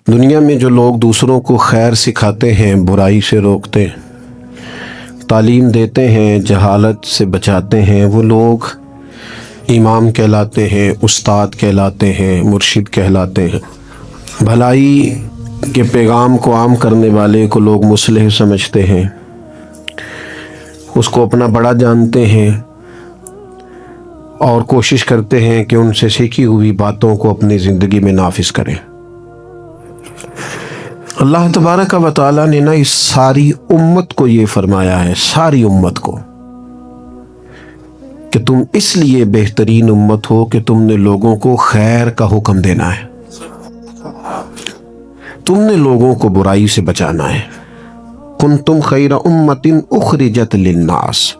دنیا میں جو لوگ دوسروں کو خیر سکھاتے ہیں، برائی سے روکتے ہیں، تعلیم دیتے ہیں، جہالت سے بچاتے ہیں، وہ لوگ امام کہلاتے ہیں، استاد کہلاتے ہیں، مرشد کہلاتے ہیں۔ بھلائی کے پیغام کو عام کرنے والے کو لوگ مصلح سمجھتے ہیں، اس کو اپنا بڑا جانتے ہیں اور کوشش کرتے ہیں کہ ان سے سیکھی ہوئی باتوں کو اپنی زندگی میں نافذ کریں۔ اللہ تبارک و تعالیٰ نے نا اس ساری امت کو یہ فرمایا ہے، ساری امت کو، کہ تم اس لیے بہترین امت ہو کہ تم نے لوگوں کو خیر کا حکم دینا ہے، تم نے لوگوں کو برائی سے بچانا ہے۔ کنتم خیر امت اخرجت للناس،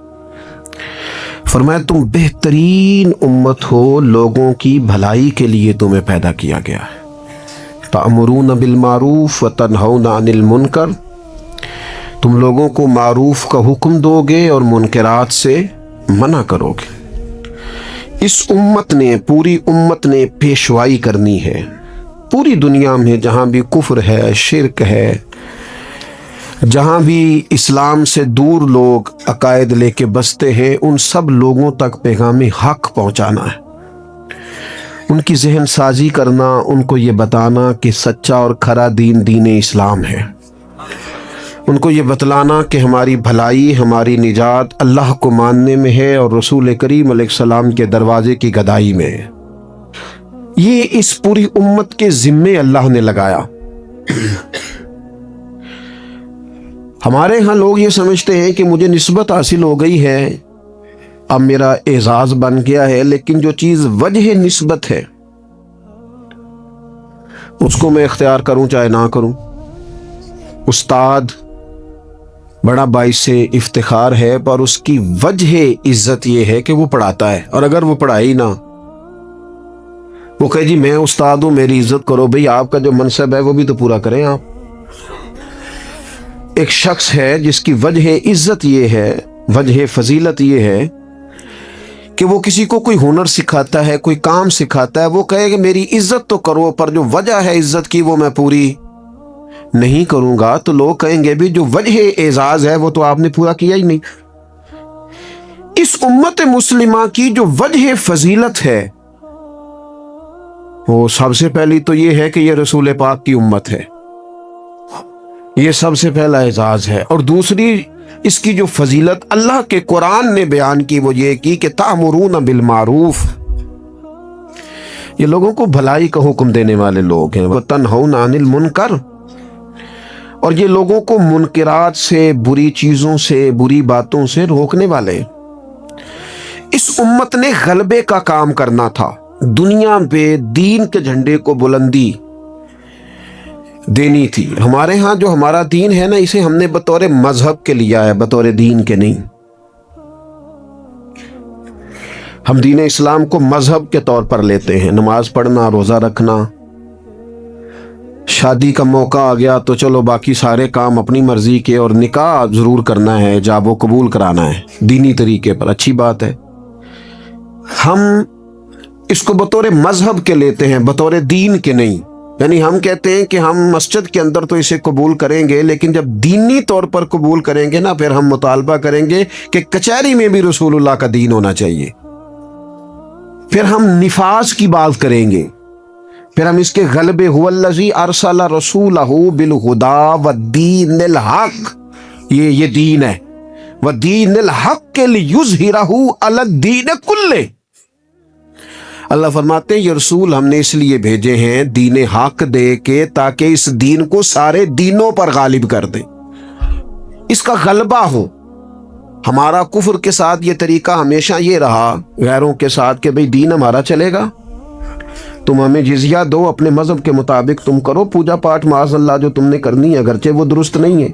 فرمایا تم بہترین امت ہو، لوگوں کی بھلائی کے لیے تمہیں پیدا کیا گیا ہے۔ تأمرون بالمعروف وتنہون عن المنکر، تم لوگوں کو معروف کا حکم دو گے اور منکرات سے منع کرو گے۔ اس امت نے، پوری امت نے پیشوائی کرنی ہے پوری دنیا میں، جہاں بھی کفر ہے، شرک ہے، جہاں بھی اسلام سے دور لوگ عقائد لے کے بستے ہیں، ان سب لوگوں تک پیغام حق پہنچانا ہے، ان کی ذہن سازی کرنا، ان کو یہ بتانا کہ سچا اور کھرا دین دین اسلام ہے، ان کو یہ بتلانا کہ ہماری بھلائی، ہماری نجات اللہ کو ماننے میں ہے اور رسول کریم علیہ السلام کے دروازے کی گدائی میں ہے۔ یہ اس پوری امت کے ذمے اللہ نے لگایا۔ ہمارے ہاں لوگ یہ سمجھتے ہیں کہ مجھے نسبت حاصل ہو گئی ہے، اب میرا اعزاز بن گیا ہے، لیکن جو چیز وجہ نسبت ہے اس کو میں اختیار کروں چاہے نہ کروں۔ استاد بڑا باعث افتخار ہے، پر اس کی وجہ عزت یہ ہے کہ وہ پڑھاتا ہے، اور اگر وہ پڑھائے ہی نہ، وہ کہے جی میں استاد ہوں میری عزت کرو، بھئی آپ کا جو منصب ہے وہ بھی تو پورا کریں آپ۔ ایک شخص ہے جس کی وجہ عزت یہ ہے، وجہ فضیلت یہ ہے کہ وہ کسی کو کوئی ہنر سکھاتا ہے، کوئی کام سکھاتا ہے، وہ کہے کہ میری عزت تو کرو، پر جو وجہ ہے عزت کی وہ میں پوری نہیں کروں گا، تو لوگ کہیں گے بھی جو وجہ اعزاز ہے وہ تو آپ نے پورا کیا ہی نہیں۔ اس امت مسلمہ کی جو وجہ فضیلت ہے وہ سب سے پہلی تو یہ ہے کہ یہ رسول پاک کی امت ہے، یہ سب سے پہلا اعزاز ہے، اور دوسری اس کی جو فضیلت اللہ کے قرآن نے بیان کی وہ یہ کی کہ تأمرون بالمعروف، یہ لوگوں کو بھلائی کا حکم دینے والے لوگ ہیں، وتنہون عن المنکر، اور یہ لوگوں کو منکرات سے، بری چیزوں سے، بری باتوں سے روکنے والے۔ اس امت نے غلبے کا کام کرنا تھا، دنیا پہ دین کے جھنڈے کو بلندی دینی تھی۔ ہمارے ہاں جو ہمارا دین ہے نا، اسے ہم نے بطور مذہب کے لیا ہے، بطور دین کے نہیں۔ ہم دین اسلام کو مذہب کے طور پر لیتے ہیں، نماز پڑھنا، روزہ رکھنا، شادی کا موقع آ گیا تو چلو باقی سارے کام اپنی مرضی کے، اور نکاح ضرور کرنا ہے، ایجاب و قبول کرانا ہے دینی طریقے پر، اچھی بات ہے۔ ہم اس کو بطور مذہب کے لیتے ہیں، بطور دین کے نہیں۔ یعنی ہم کہتے ہیں کہ ہم مسجد کے اندر تو اسے قبول کریں گے، لیکن جب دینی طور پر قبول کریں گے نا، پھر ہم مطالبہ کریں گے کہ کچہری میں بھی رسول اللہ کا دین ہونا چاہیے۔ پھر ہم نفاذ کی بات کریں گے، پھر ہم اس کے غلبے، هو الذی ارسل رسولہ بالہدی والدین الحق، یہ دین ہے، والدین الحق لیظہرہ علی الدین کلہ۔ اللہ فرماتے ہیں یہ رسول ہم نے اس لیے بھیجے ہیں دین حق دے کے، تاکہ اس دین کو سارے دینوں پر غالب کر دے، اس کا غلبہ ہو۔ ہمارا کفر کے ساتھ یہ طریقہ ہمیشہ یہ رہا، غیروں کے ساتھ، کہ بھئی دین ہمارا چلے گا، تم ہمیں جزیہ دو، اپنے مذہب کے مطابق تم کرو پوجا پاٹ، معاذ اللہ جو تم نے کرنی ہے، اگرچہ وہ درست نہیں ہے۔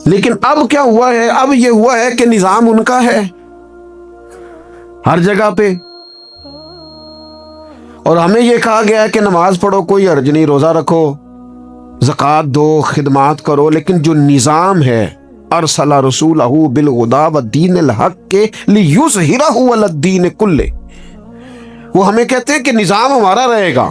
لیکن اب کیا ہوا ہے؟ اب یہ ہوا ہے کہ نظام ان کا ہے ہر جگہ پہ، اور ہمیں یہ کہا گیا ہے کہ نماز پڑھو کوئی حرج نہیں، روزہ رکھو، زکوٰۃ دو، خدمات کرو، لیکن جو نظام ہے ارسل رسولہ بالہدی والدین الحق لیظہرہ علی الدین کلہ، وہ ہمیں کہتے ہیں کہ نظام ہمارا رہے گا،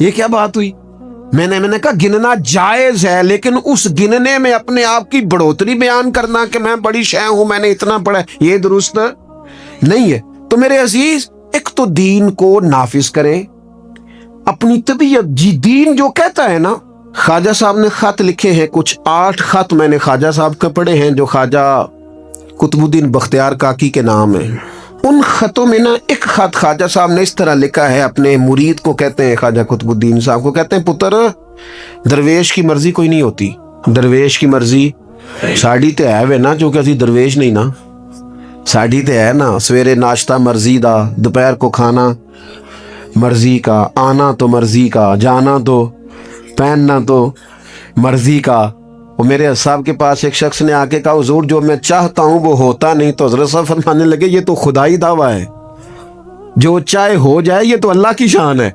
یہ کیا بات ہوئی؟ میں نے کہا گننا جائز ہے، لیکن اس گننے میں اپنے آپ کی بڑھوتری بیان کرنا کہ میں بڑی شے ہوں، میں نے اتنا پڑھا، یہ درست نہیں ہے۔ تو میرے عزیز، ایک تو دین کو نافذ کریں، اپنی طبیعت، جی دین جو کہتا ہے نا، خواجہ صاحب نے خط لکھے ہیں کچھ 8 خط میں نے خواجہ صاحب کے پڑھے ہیں جو خواجہ قطب الدین بختیار کاکی کے نام ہے۔ ان خطوں میں نا ایک خط خواجہ صاحب نے اس طرح لکھا ہے اپنے مرید کو، کہتے ہیں خواجہ قطب الدین صاحب کو، کہتے ہیں پتر درویش کی مرضی کوئی نہیں ہوتی، درویش کی مرضی ساڑی تے ہے وے نا، چونکہ اسی درویش نہیں نا، ساڑی تے ہے نا، سویرے ناشتہ مرضی دا، دوپہر کو کھانا مرضی کا، آنا تو مرضی کا، جانا تو، پہننا تو مرضی کا۔ وہ میرے صاحب کے پاس ایک شخص نے آ کے کہا حضور جو میں چاہتا ہوں وہ ہوتا نہیں، تو حضرت صاحب فرمانے لگے یہ تو خدائی دعویٰ ہے، جو چاہے ہو جائے، یہ تو اللہ کی شان ہے۔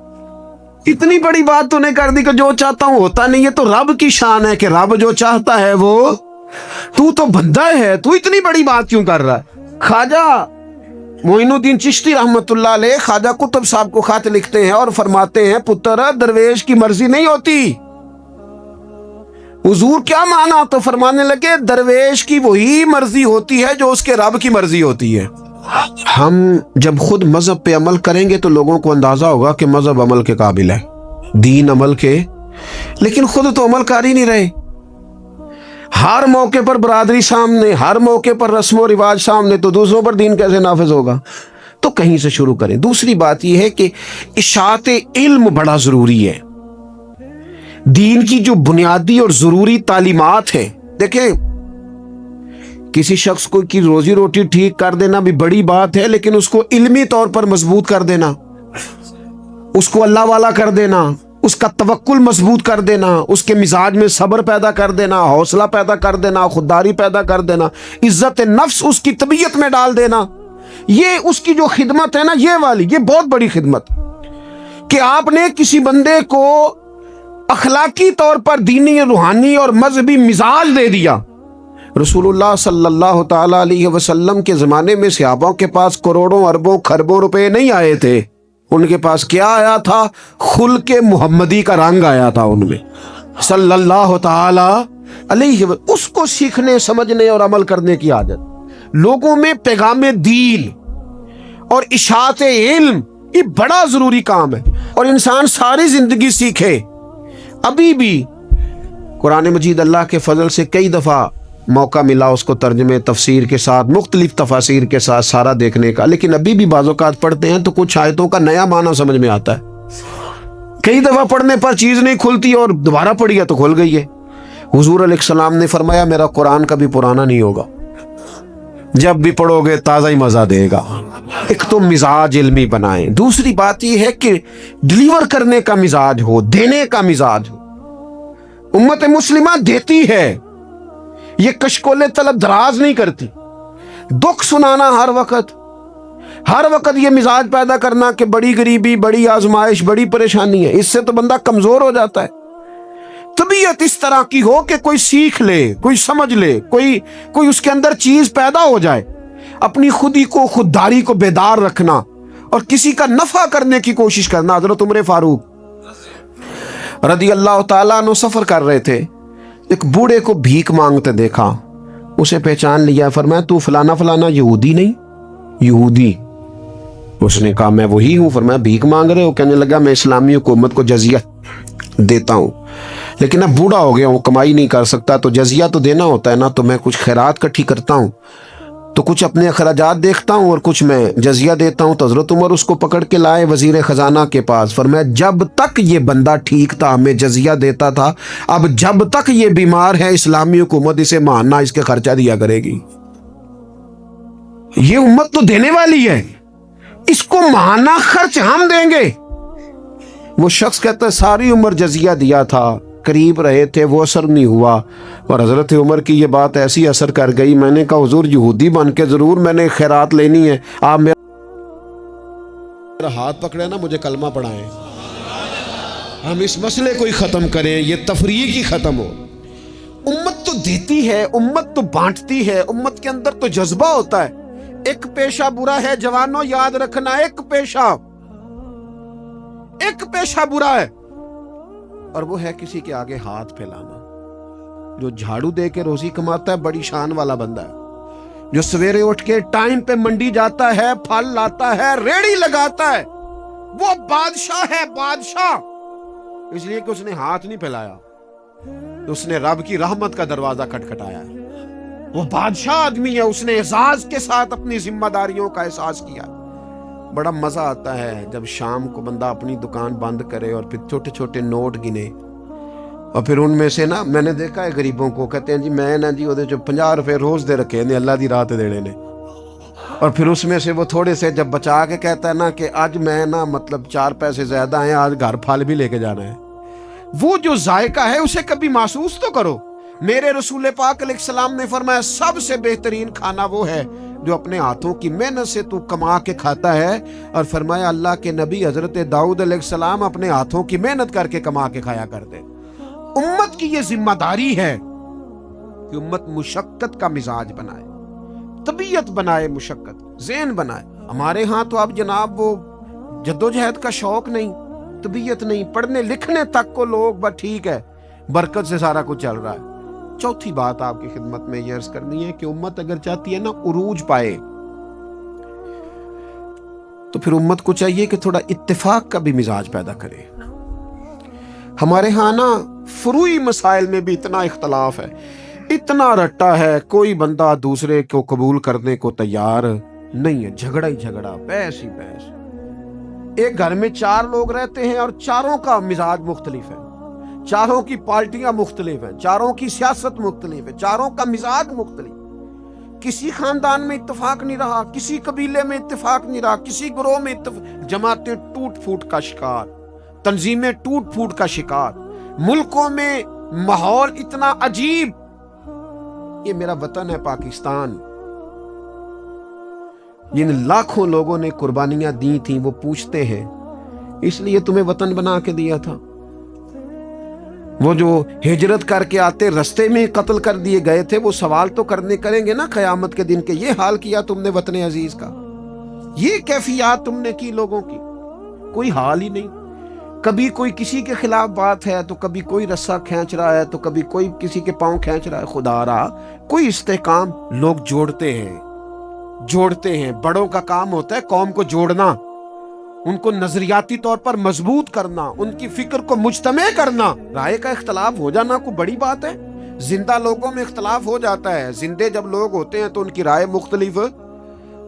اتنی بڑی بات تو نے کر دی کہ جو چاہتا ہوں ہوتا نہیں، یہ تو رب کی شان ہے کہ رب جو چاہتا ہے وہ، تو بندہ ہے، تو اتنی بڑی بات کیوں کر رہا ہے؟ خواجہ معین الدین چشتی رحمت اللہ علیہ خواجہ قطب صاحب کو خط لکھتے ہیں اور فرماتے ہیں پتر درویش کی مرضی نہیں ہوتی۔ حضور کیا مانا؟ تو فرمانے لگے درویش کی وہی مرضی ہوتی ہے جو اس کے رب کی مرضی ہوتی ہے۔ ہم جب خود مذہب پہ عمل کریں گے تو لوگوں کو اندازہ ہوگا کہ مذہب عمل کے قابل ہے، دین عمل کے، لیکن خود تو عمل کر ہی نہیں رہے۔ ہر موقع پر برادری سامنے، ہر موقع پر رسم و رواج سامنے، تو دوسروں پر دین کیسے نافذ ہوگا؟ تو کہیں سے شروع کریں۔ دوسری بات یہ ہے کہ اشاعت علم بڑا ضروری ہے۔ دین کی جو بنیادی اور ضروری تعلیمات ہیں، دیکھیں کسی شخص کو کی روزی روٹی ٹھیک کر دینا بھی بڑی بات ہے، لیکن اس کو علمی طور پر مضبوط کر دینا، اس کو اللہ والا کر دینا، اس کا توکل مضبوط کر دینا، اس کے مزاج میں صبر پیدا کر دینا، حوصلہ پیدا کر دینا، خودداری پیدا کر دینا، عزت نفس اس کی طبیعت میں ڈال دینا، یہ اس کی جو خدمت ہے نا، یہ والی، یہ بہت بڑی خدمت کہ آپ نے کسی بندے کو اخلاقی طور پر دینی، روحانی اور مذہبی مزاج دے دیا۔ رسول اللہ صلی اللہ تعالی علیہ وسلم کے زمانے میں صحابہ کے پاس کروڑوں اربوں خربوں روپے نہیں آئے تھے، ان کے پاس کیا آیا تھا؟ خلق محمدی کا رنگ آیا تھا ان میں، صلی اللہ تعالی علیہ وسلم۔ اس کو سیکھنے، سمجھنے اور عمل کرنے کی عادت، لوگوں میں پیغام دین اور اشاعت علم، یہ بڑا ضروری کام ہے، اور انسان ساری زندگی سیکھے۔ ابھی بھی قرآن مجید اللہ کے فضل سے کئی دفعہ موقع ملا اس کو ترجمے تفسیر کے ساتھ، مختلف تفاسیر کے ساتھ سارا دیکھنے کا، لیکن ابھی بھی بعض اوقات پڑھتے ہیں تو کچھ آیتوں کا نیا معنی سمجھ میں آتا ہے، کئی دفعہ پڑھنے پر چیز نہیں کھلتی اور دوبارہ پڑھی ہے تو کھل گئی ہے۔ حضور علیہ السلام نے فرمایا میرا قرآن کبھی پرانا نہیں ہوگا، جب بھی پڑھو گے تازہ ہی مزہ دے گا۔ ایک تو مزاج علمی بنائیں، دوسری بات یہ ہے کہ ڈلیور کرنے کا مزاج ہو، دینے کا مزاج ہو۔ امت مسلمہ دیتی ہے، یہ کشکول طلب دراز نہیں کرتی، دکھ سنانا ہر وقت یہ مزاج پیدا کرنا کہ بڑی غریبی، بڑی آزمائش، بڑی پریشانی ہے، اس سے تو بندہ کمزور ہو جاتا ہے۔ طبیعت اس طرح کی ہو کہ کوئی سیکھ لے، کوئی سمجھ لے، کوئی اس کے اندر چیز پیدا ہو جائے، اپنی خودی کو، خودداری کو بیدار رکھنا اور کسی کا نفع کرنے کی کوشش کرنا۔ حضرت عمر فاروق رضی اللہ تعالیٰ عنہ سفر کر رہے تھے، ایک بوڑھے کو بھیک مانگتے دیکھا، اسے پہچان لیا، فرمایا تو فلانا فلانا یہودی نہیں؟ یہودی۔ اس نے کہا میں وہی ہوں۔ فرمایا بھیک مانگ رہے ہو؟ کہنے لگا میں اسلامی حکومت کو جزیہ دیتا ہوں، لیکن اب بوڑھا ہو گیا ہوں، کمائی نہیں کر سکتا، تو جزیہ تو دینا ہوتا ہے نا، تو میں کچھ خیرات اکٹھی کرتا ہوں، تو کچھ اپنے اخراجات دیکھتا ہوں اور کچھ میں جزیہ دیتا ہوں۔ تو حضرت عمر اس کو پکڑ کے لائے وزیر خزانہ کے پاس، فرمایا جب تک یہ بندہ ٹھیک تھا ہمیں جزیہ دیتا تھا، اب جب تک یہ بیمار ہے اسلامی حکومت اسے ماہانہ اس کے خرچہ دیا کرے گی۔ یہ امت تو دینے والی ہے، اس کو ماہانہ خرچ ہم دیں گے۔ وہ شخص کہتا ہے ساری عمر جزیہ دیا تھا، قریب رہے تھے، وہ اثر نہیں ہوا، اور حضرت عمر کی یہ بات ایسی اثر کر گئی، میں نے کہا حضور یہودی بن کے ضرور میں نے خیرات لینی ہے، آپ میرا ہاتھ پکڑے نا، مجھے کلمہ پڑھائیں، ہم اس مسئلے کو ہی ختم کریں، یہ تفریق ہی ختم ہو۔ امت تو دیتی ہے، امت تو بانٹتی ہے، امت کے اندر تو جذبہ ہوتا ہے۔ ایک پیشہ برا ہے جوانوں، یاد رکھنا، ایک پیشہ برا ہے، اور وہ ہے کسی کے آگے ہاتھ پھیلانا. جو جھاڑو دے کے روزی کماتا ہے بڑی شان والا بندہ ہے. جو سویرے اٹھ کے ٹائم پہ منڈی جاتا ہے, پھل لاتا ہے, ریڑی لگاتا ہے, وہ بادشاہ ہے, بادشاہ. اس لیے کہ اس نے ہاتھ نہیں پھیلایا, اس نے رب کی رحمت کا دروازہ کھٹکھٹایا ہے. وہ بادشاہ آدمی ہے, اس نے اعزاز کے ساتھ اپنی ذمہ داریوں کا احساس کیا. بڑا مزہ آتا ہے جب شام کو بندہ اپنی دکان بند کرے اور پھر چھوٹے چھوٹے نوٹ گنے, اور پھر ان میں سے نا, میں نے دیکھا ہے غریبوں کو, کہتے ہیں جی میں نا جی وہ 50 روپے روز دے رکھے نے اللہ دی راہ تے دینے نے, اور پھر اس میں سے وہ تھوڑے سے جب بچا کے کہتا ہے نا کہ آج میں نا مطلب 4 پیسے زیادہ ہیں, آج گھر پھل بھی لے کے جانا ہے. وہ جو ذائقہ ہے اسے کبھی محسوس تو کرو. میرے رسول پاک علیہ السلام نے فرمایا سب سے بہترین کھانا وہ ہے جو اپنے ہاتھوں کی محنت سے تو کما کے کھاتا ہے. اور فرمایا اللہ کے نبی حضرت داؤد علیہ السلام اپنے ہاتھوں کی محنت کر کے کما کے کھایا کرتے. امت کی یہ ذمہ داری ہے کہ امت مشقت کا مزاج بنائے, طبیعت بنائے, مشقت ذہن بنائے. ہمارے ہاں تو اب جناب وہ جدوجہد کا شوق نہیں, طبیعت نہیں, پڑھنے لکھنے تک کو لوگ بس ٹھیک ہے, برکت سے سارا کچھ چل رہا ہے. چوتھی بات آپ کی خدمت میں یہ عرض کرنی ہے کہ امت اگر چاہتی ہے نا عروج پائے, تو پھر امت کو چاہیے کہ تھوڑا اتفاق کا بھی مزاج پیدا کرے. ہمارے ہاں نا فروعی مسائل میں بھی اتنا اختلاف ہے, اتنا رٹا ہے, کوئی بندہ دوسرے کو قبول کرنے کو تیار نہیں ہے. جھگڑا ہی جھگڑا, بحث ہی بحث. ایک گھر میں 4 لوگ رہتے ہیں اور چاروں کا مزاج مختلف ہے, چاروں کی پارٹیاں مختلف ہیں, چاروں کی سیاست مختلف ہے, چاروں کا مزاج مختلف. کسی خاندان میں اتفاق نہیں رہا, کسی قبیلے میں اتفاق نہیں رہا, کسی گروہ میں جماعتیں ٹوٹ پھوٹ کا شکار, تنظیمیں ٹوٹ پھوٹ کا شکار, ملکوں میں ماحول اتنا عجیب. یہ میرا وطن ہے پاکستان, جن لاکھوں لوگوں نے قربانیاں دی تھیں وہ پوچھتے ہیں اس لیے تمہیں وطن بنا کے دیا تھا. وہ جو ہجرت کر کے آتے رستے میں قتل کر دیے گئے تھے, وہ سوال تو کریں گے نا قیامت کے دن کہ یہ حال کیا تم نے وطن عزیز کا, یہ کیفیات تم نے کی لوگوں کی. کوئی حال ہی نہیں. کبھی کوئی کسی کے خلاف بات ہے تو کبھی کوئی رسہ کھینچ رہا ہے تو کبھی کوئی کسی کے پاؤں کھینچ رہا ہے. خدا را کوئی استحکام. لوگ جوڑتے ہیں. بڑوں کا کام ہوتا ہے قوم کو جوڑنا, ان کو نظریاتی طور پر مضبوط کرنا, ان کی فکر کو مجتمع کرنا. رائے کا اختلاف ہو جانا کوئی بڑی بات ہے؟ زندہ لوگوں میں اختلاف ہو جاتا ہے, زندے جب لوگ ہوتے ہیں تو ان کی رائے مختلف,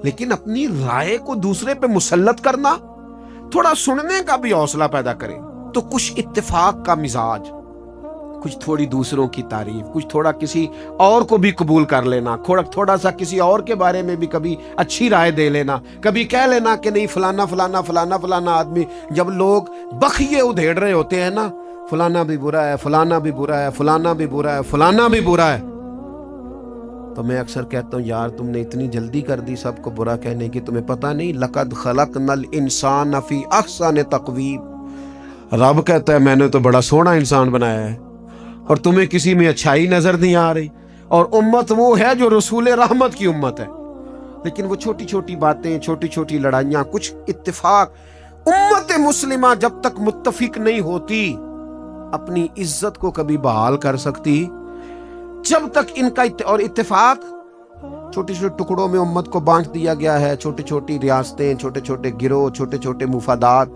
لیکن اپنی رائے کو دوسرے پہ مسلط کرنا, تھوڑا سننے کا بھی حوصلہ پیدا کرے تو کچھ اتفاق کا مزاج, کچھ تھوڑی دوسروں کی تعریف, کچھ تھوڑا کسی اور کو بھی قبول کر لینا, تھوڑا سا کسی اور کے بارے میں بھی کبھی اچھی رائے دے لینا, کبھی کہہ لینا کہ نہیں فلانا آدمی. جب لوگ بخیے ادھیڑ رہے ہوتے ہیں نا, فلانا بھی برا ہے, فلانا بھی برا ہے, فلانا بھی برا ہے, فلانا بھی برا ہے, تو میں اکثر کہتا ہوں یار تم نے اتنی جلدی کر دی سب کو برا کہنے کی, تمہیں پتہ نہیں لقد خلقنا الانسان فی احسن تقویم. رب کہتا ہے میں نے تو بڑا سونا انسان بنایا ہے اور تمہیں کسی میں اچھائی نظر نہیں آ رہی. اور امت وہ ہے جو رسول رحمت کی امت ہے, لیکن وہ چھوٹی چھوٹی باتیں, چھوٹی چھوٹی لڑائیاں, کچھ اتفاق. امت مسلمہ جب تک متفق نہیں ہوتی اپنی عزت کو کبھی بحال کر سکتی, جب تک ان کا اور اتفاق. چھوٹے چھوٹے ٹکڑوں میں امت کو بانٹ دیا گیا ہے, چھوٹی چھوٹی ریاستیں, چھوٹے چھوٹے گروہ, چھوٹے چھوٹے مفادات.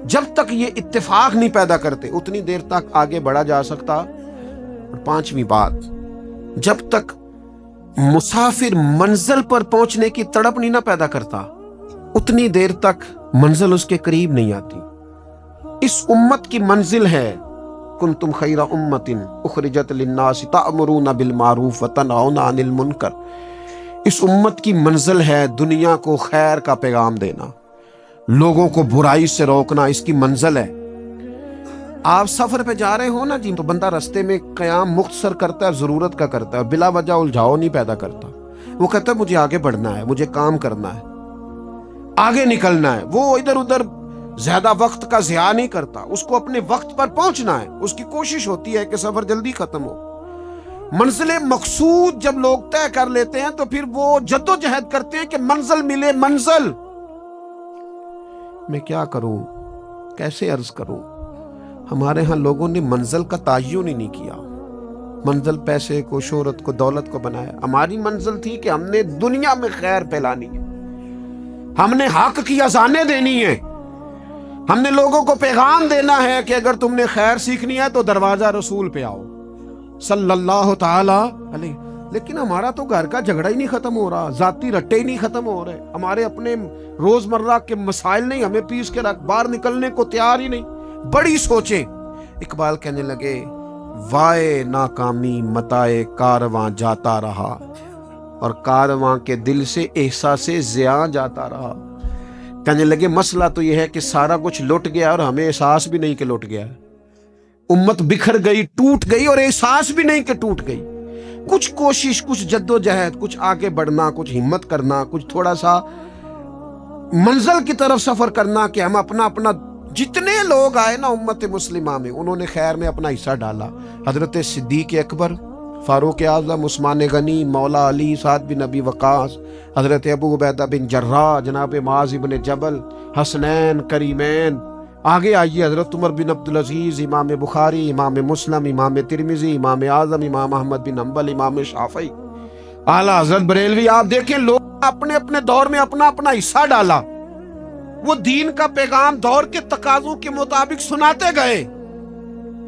جب تک یہ اتفاق نہیں پیدا کرتے اتنی دیر تک آگے بڑھا جا سکتا. اور 5ویں بات, جب تک مسافر منزل پر پہنچنے کی تڑپ نہیں نہ پیدا کرتا اتنی دیر تک منزل اس کے قریب نہیں آتی. اس امت کی منزل ہے کنتم خیر امت اخرجت للناس تأمرون بالمعروف وتنہون عن المنکر. اس امت کی منزل ہے دنیا کو خیر کا پیغام دینا, لوگوں کو برائی سے روکنا. اس کی منزل ہے. آپ سفر پہ جا رہے ہو نا جی, تو بندہ رستے میں قیام مختصر کرتا ہے, ضرورت کا کرتا ہے, بلا وجہ الجھاؤ نہیں پیدا کرتا. وہ کہتا ہے مجھے آگے بڑھنا ہے, مجھے کام کرنا ہے, آگے نکلنا ہے. وہ ادھر ادھر زیادہ وقت کا ضیاع نہیں کرتا, اس کو اپنے وقت پر پہنچنا ہے. اس کی کوشش ہوتی ہے کہ سفر جلدی ختم ہو. منزل مقصود جب لوگ طے کر لیتے ہیں تو پھر وہ جدوجہد کرتے ہیں کہ منزل ملے. منزل میں کیا کروں, کیسے عرض کروں. ہمارے ہاں لوگوں نے منزل کا تعین ہی نہیں کیا، منزل پیسے کو، شہرت کو، دولت کو بنایا۔ ہماری منزل تھی کہ ہم نے دنیا میں خیر پھیلانی ہے، ہم نے حق کی اذانیں دینی ہے، ہم نے لوگوں کو پیغام دینا ہے کہ اگر تم نے خیر سیکھنی ہے تو دروازہ رسول پہ آؤ صلی اللہ تعالی علیہ۔ لیکن ہمارا تو گھر کا جھگڑا ہی نہیں ختم ہو رہا، ذاتی رٹے ہی نہیں ختم ہو رہے، ہمارے اپنے روزمرہ کے مسائل نہیں ہمیں پیس کے رکھ، باہر نکلنے کو تیار ہی نہیں۔ بڑی سوچیں۔ اقبال کہنے لگے وائے ناکامی متائے کارواں جاتا رہا، اور کارواں کے دل سے احساس زیاں جاتا رہا۔ کہنے لگے مسئلہ تو یہ ہے کہ سارا کچھ لٹ گیا اور ہمیں احساس بھی نہیں کہ لٹ گیا، امت بکھر گئی، ٹوٹ گئی، اور احساس بھی نہیں کہ ٹوٹ گئی۔ کچھ کوشش، کچھ جد و جہد، کچھ آگے بڑھنا، کچھ ہمت کرنا، کچھ تھوڑا سا منزل کی طرف سفر کرنا کہ ہم اپنا جتنے لوگ آئے نا امت مسلمہ میں، انہوں نے خیر میں اپنا حصہ ڈالا۔ حضرت صدیق اکبر، فاروق اعظم، عثمان غنی، مولا علی، سعد بن ابی وقاص، حضرت ابو عبیدہ بن جراح، جناب معاذ بن جبل، حسنین کریمین، آگے آئیے حضرت عمر بن عبدالعزیز، امام بخاری، امام مسلم، امام ترمذی، امام اعظم، امام احمد بن حنبل، امام شافعی، اعلیٰ حضرت بریلوی۔ آپ دیکھیں لوگ اپنے اپنے دور میں اپنا حصہ ڈالا، وہ دین کا پیغام دور کے تقاضوں کے مطابق سناتے گئے۔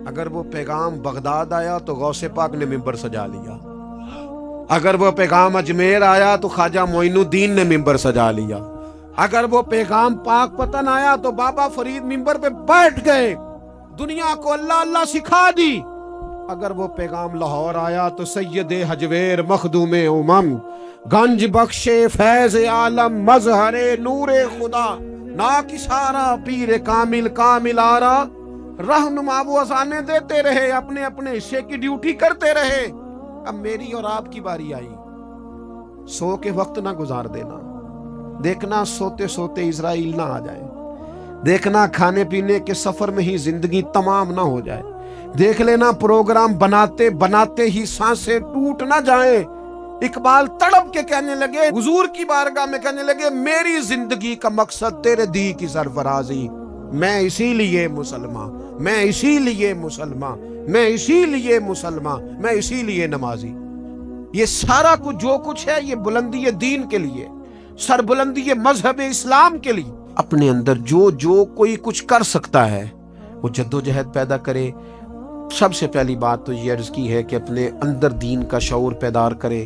اگر وہ پیغام بغداد آیا تو غوث پاک نے ممبر سجا لیا، اگر وہ پیغام اجمیر آیا تو خواجہ معین الدین نے ممبر سجا لیا، اگر وہ پیغام پاک پتن آیا تو بابا فرید ممبر پہ بیٹھ گئے، دنیا کو اللہ اللہ سکھا دی۔ اگر وہ پیغام لاہور آیا تو سید حجویر مخدوم امم، گنج بخش فیض عالم، مظہر نور خدا، ناکسارا پیر کامل کامل آرا، رہنما وہ اذانیں دیتے رہے، اپنے اپنے حصے کی ڈیوٹی کرتے رہے۔ اب میری اور آپ کی باری آئی، سو کے وقت نہ گزار دینا، دیکھنا سوتے سوتے اسرائیل نہ آ جائے، دیکھنا کھانے پینے کے سفر میں ہی زندگی تمام نہ ہو جائے، دیکھ لینا پروگرام بناتے بناتے ہی سانسیں ٹوٹ نہ جائیں۔ اقبال تڑپ کے کہنے لگے، حضور کی بارگاہ میں کہنے لگے میری زندگی کا مقصد تیرے دی کی سرفرازی، میں اسی لیے مسلمان، میں اسی لیے مسلمان، میں اسی لیے مسلمان، میں اسی لیے نمازی۔ یہ سارا کچھ جو کچھ ہے یہ بلندی دین کے لیے، سر بلندی مذہب اسلام کے لیے۔ اپنے اندر جو کوئی کچھ کر سکتا ہے وہ جد و جہد پیدا کرے۔ سب سے پہلی بات تو یہ عرض کی ہے کہ اپنے اندر دین کا شعور پیدار کرے،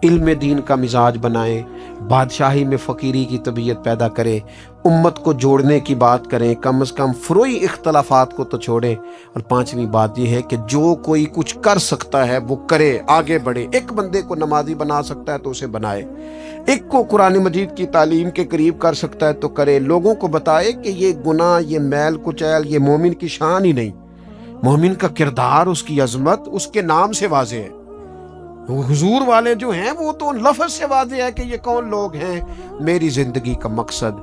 علم دین کا مزاج بنائے، بادشاہی میں فقیری کی طبیعت پیدا کرے، امت کو جوڑنے کی بات کریں، کم از کم فروعی اختلافات کو تو چھوڑیں۔ اور پانچویں بات یہ ہے کہ جو کوئی کچھ کر سکتا ہے وہ کرے، آگے بڑھے۔ ایک بندے کو نمازی بنا سکتا ہے تو اسے بنائے، ایک کو قرآن مجید کی تعلیم کے قریب کر سکتا ہے تو کرے، لوگوں کو بتائے کہ یہ گناہ، یہ میل کچیل، یہ مومن کی شان ہی نہیں، مومن کا کردار، اس کی عظمت اس کے نام سے واضح ہے۔ حضور والے جو ہیں وہ تو لفظ سے واضح ہے کہ یہ کون لوگ ہیں۔ میری زندگی کا مقصد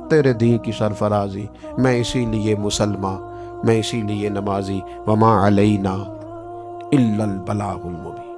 تیرے دین کی سرفرازی، میں اسی لیے مسلمان، میں اسی لیے نمازی، وما علینا الا البلاغ المبین۔